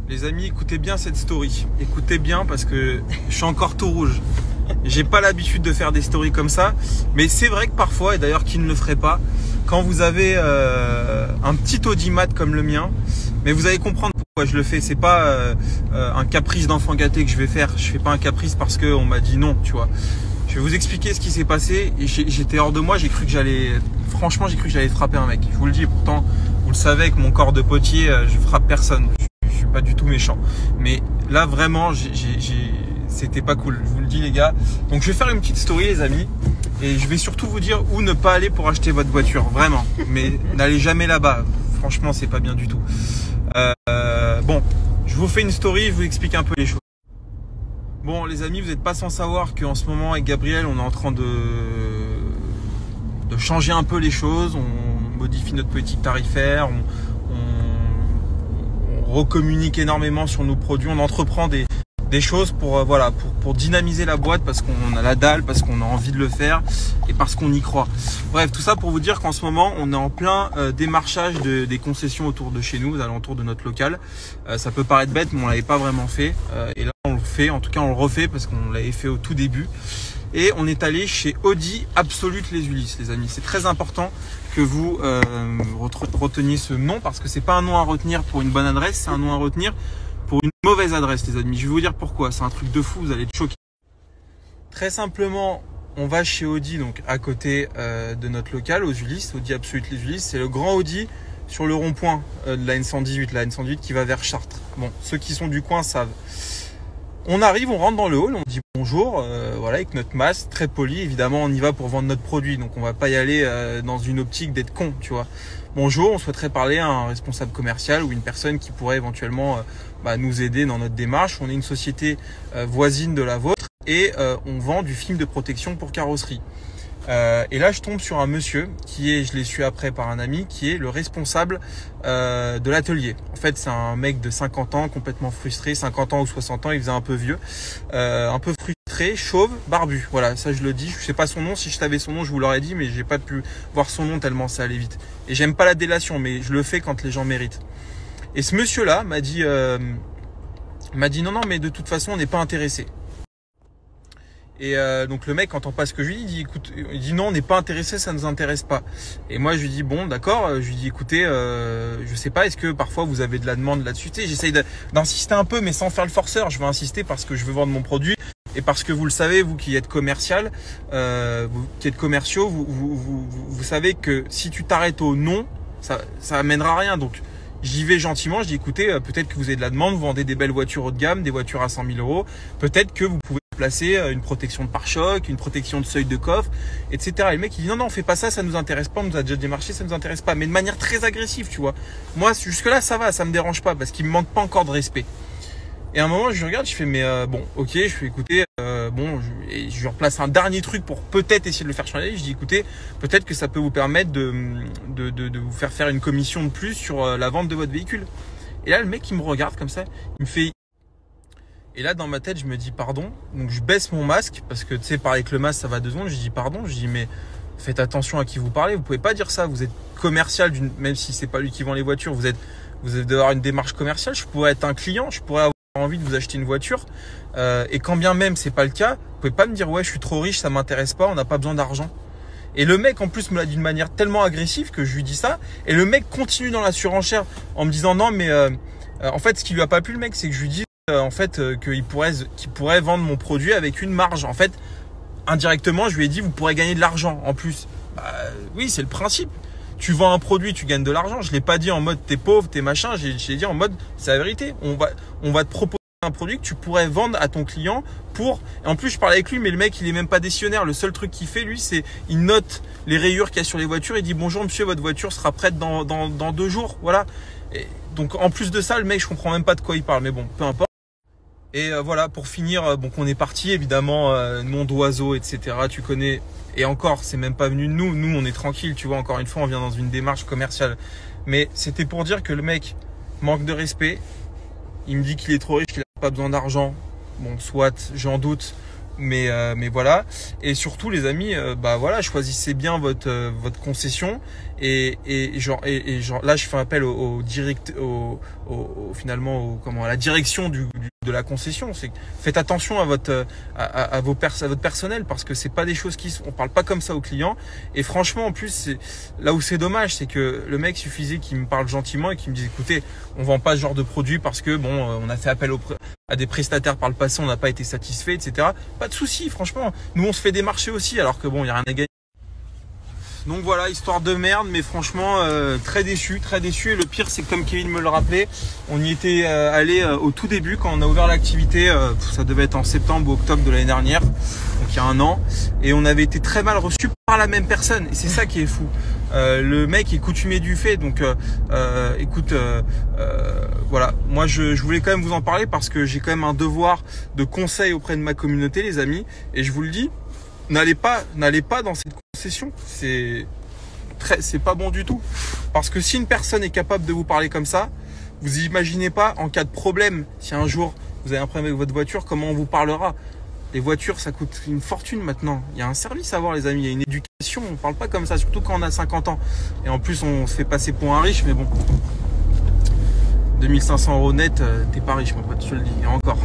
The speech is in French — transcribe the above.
Les amis, écoutez bien cette story. Écoutez bien parce que je suis encore tout rouge. J'ai pas l'habitude de faire des stories comme ça. Mais c'est vrai que parfois, et d'ailleurs qui ne le ferait pas, quand vous avez un petit audimat comme le mien, mais vous allez comprendre pourquoi je le fais. C'est pas un caprice d'enfant gâté que je vais faire. Je fais pas un caprice parce qu'on m'a dit non, tu vois. Je vais vous expliquer ce qui s'est passé. Et j'étais hors de moi, j'ai cru que j'allais... Franchement, j'ai cru que j'allais frapper un mec. Je vous le dis, pourtant, vous le savez, avec mon corps de potier, je frappe personne. Je suis pas du tout méchant. Mais là, vraiment, c'était pas cool. Je vous le dis, les gars. Donc, je vais faire une petite story, les amis. Et je vais surtout vous dire où ne pas aller pour acheter votre voiture. Vraiment. Mais n'allez jamais là-bas. Franchement, c'est pas bien du tout. Bon, je vous fais une story, je vous explique un peu les choses. Bon, les amis, vous n'êtes pas sans savoir qu'en ce moment, avec Gabriel, on est en train de changer un peu les choses. On modifie notre politique tarifaire. On recommunique énormément sur nos produits. On entreprend des choses pour, voilà, pour dynamiser la boîte parce qu'on a la dalle, parce qu'on a envie de le faire et parce qu'on y croit. Bref, tout ça pour vous dire qu'en ce moment, on est en plein démarchage des concessions autour de chez nous, aux alentours de notre local. Ça peut paraître bête, mais on l'avait pas vraiment fait. Et là, on le fait. En tout cas, on le refait parce qu'on l'avait fait au tout début. Et on est allé chez Audi Absolute Les Ulis, les amis. C'est très important que vous reteniez ce nom parce que c'est pas un nom à retenir pour une bonne adresse, c'est un nom à retenir pour une mauvaise adresse, les amis. Je vais vous dire pourquoi. C'est un truc de fou, vous allez être choqués. Très simplement, on va chez Audi, donc à côté de notre local, aux Ulis, Audi Absolute Les Ulis. C'est le grand Audi sur le rond-point de la N118, la N118 qui va vers Chartres. Bon, ceux qui sont du coin savent. On arrive, on rentre dans le hall, on dit bonjour, voilà, avec notre masque, très poli. Évidemment, on y va pour vendre notre produit, donc on va pas y aller dans une optique d'être con, tu vois. Bonjour, on souhaiterait parler à un responsable commercial ou une personne qui pourrait éventuellement nous aider dans notre démarche. On est une société voisine de la vôtre et on vend du film de protection pour carrosserie. Et là, je tombe sur un monsieur qui est, je l'ai su après par un ami, qui est le responsable de l'atelier. En fait, c'est un mec de 50 ans, complètement frustré, 50 ans ou 60 ans, il faisait un peu vieux, un peu frustré, chauve, barbu. Voilà, ça je le dis. Je sais pas son nom. Si je savais son nom, je vous l'aurais dit, mais j'ai pas pu voir son nom tellement ça allait vite. Et j'aime pas la délation, mais je le fais quand les gens méritent. Et ce monsieur-là m'a dit non, mais de toute façon, on n'est pas intéressé. Et donc le mec entend pas ce que je lui dis, il dit écoute, il dit non, on n'est pas intéressé, ça nous intéresse pas. Et moi je lui dis bon d'accord, je lui dis écoutez, je sais pas, est-ce que parfois vous avez de la demande là-dessus. Tu sais, j'essaye d'insister un peu, mais sans faire le forceur. Je veux insister parce que je veux vendre mon produit et parce que vous le savez, vous qui êtes commercial, vous qui êtes commerciaux, vous savez que si tu t'arrêtes au non, ça amènera à rien. Donc j'y vais gentiment, je dis écoutez, peut-être que vous avez de la demande, vous vendez des belles voitures haut de gamme, des voitures à 100 000 euros, peut-être que vous pouvez placer une protection de pare-choc, une protection de seuil de coffre, etc. Et le mec il dit non, on fait pas ça, ça nous intéresse pas, on nous a déjà démarché, ça nous intéresse pas, mais de manière très agressive, tu vois. Moi jusque là ça va, ça me dérange pas parce qu'il me manque pas encore de respect. Et à un moment je regarde, je fais mais bon ok, je fais écouter, et je lui replace un dernier truc pour peut-être essayer de le faire changer. Je dis écoutez, peut-être que ça peut vous permettre de vous faire une commission de plus sur la vente de votre véhicule. Et là le mec il me regarde comme ça, il me fait. Et là, dans ma tête, je me dis pardon. Donc, je baisse mon masque parce que, tu sais, parler avec le masque, ça va 2 secondes. Je dis pardon. Je dis, mais faites attention à qui vous parlez. Vous pouvez pas dire ça. Vous êtes commercial, même si c'est pas lui qui vend les voitures. Vous devez avoir une démarche commerciale. Je pourrais être un client. Je pourrais avoir envie de vous acheter une voiture. Et quand bien même c'est pas le cas, vous pouvez pas me dire ouais, je suis trop riche, ça m'intéresse pas. On n'a pas besoin d'argent. Et le mec, en plus, me l'a dit d'une manière tellement agressive que je lui dis ça. Et le mec continue dans la surenchère en me disant non, mais en fait, ce qui lui a pas plu, le mec, c'est que je lui dis en fait qu'il pourrait vendre mon produit avec une marge. En fait, indirectement, je lui ai dit vous pourrez gagner de l'argent en plus. Oui, c'est le principe. Tu vends un produit, tu gagnes de l'argent. Je l'ai pas dit en mode t'es pauvre, t'es machin. J'ai dit en mode c'est la vérité. On va te proposer un produit que tu pourrais vendre à ton client pour. Et en plus, je parlais avec lui, mais le mec, il est même pas décisionnaire. Le seul truc qu'il fait, lui, c'est il note les rayures qu'il y a sur les voitures. Il dit bonjour monsieur, votre voiture sera prête dans 2 jours. Voilà. Et donc en plus de ça, le mec, je comprends même pas de quoi il parle. Mais bon, peu importe. Et voilà, pour finir, bon, qu'on est parti, évidemment, nom d'oiseau, etc. Tu connais. Et encore, c'est même pas venu de nous. Nous, on est tranquille, tu vois. Encore une fois, on vient dans une démarche commerciale. Mais c'était pour dire que le mec manque de respect. Il me dit qu'il est trop riche, qu'il n'a pas besoin d'argent. Bon, soit, j'en doute. mais voilà. Et surtout les amis, bah voilà, choisissez bien votre concession et genre là je fais appel finalement à la direction de la concession. C'est faites attention à votre personnel, parce que c'est pas des choses on parle pas comme ça aux clients. Et franchement, en plus, c'est là où c'est dommage, c'est que le mec suffisait qu'il me parle gentiment et qu'il me dise écoutez, on vend pas ce genre de produit parce que bon, on a fait appel à des prestataires par le passé, on n'a pas été satisfait, etc. Pas de souci, franchement. Nous, on se fait démarcher aussi, alors que bon, il y a rien à gagner. Donc voilà, histoire de merde, mais franchement très déçu. Et le pire, c'est que comme Kevin me le rappelait, on y était allé au tout début quand on a ouvert l'activité. Ça devait être en septembre ou octobre de l'année dernière, donc il y a un an, et on avait été très mal reçu par la même personne. Et c'est ça qui est fou. Le mec est coutumier du fait, donc écoute, voilà, moi je voulais quand même vous en parler parce que j'ai quand même un devoir de conseil auprès de ma communauté, les amis, et je vous le dis. N'allez pas dans cette concession, c'est pas bon du tout. Parce que si une personne est capable de vous parler comme ça, vous imaginez pas en cas de problème, si un jour vous avez un problème avec votre voiture, comment on vous parlera. Les voitures, ça coûte une fortune maintenant. Il y a un service à avoir, les amis, il y a une éducation, on parle pas comme ça, surtout quand on a 50 ans. Et en plus, on se fait passer pour un riche, mais bon. 2500 € net, t'es pas riche, mon pote, je te le dis, et encore.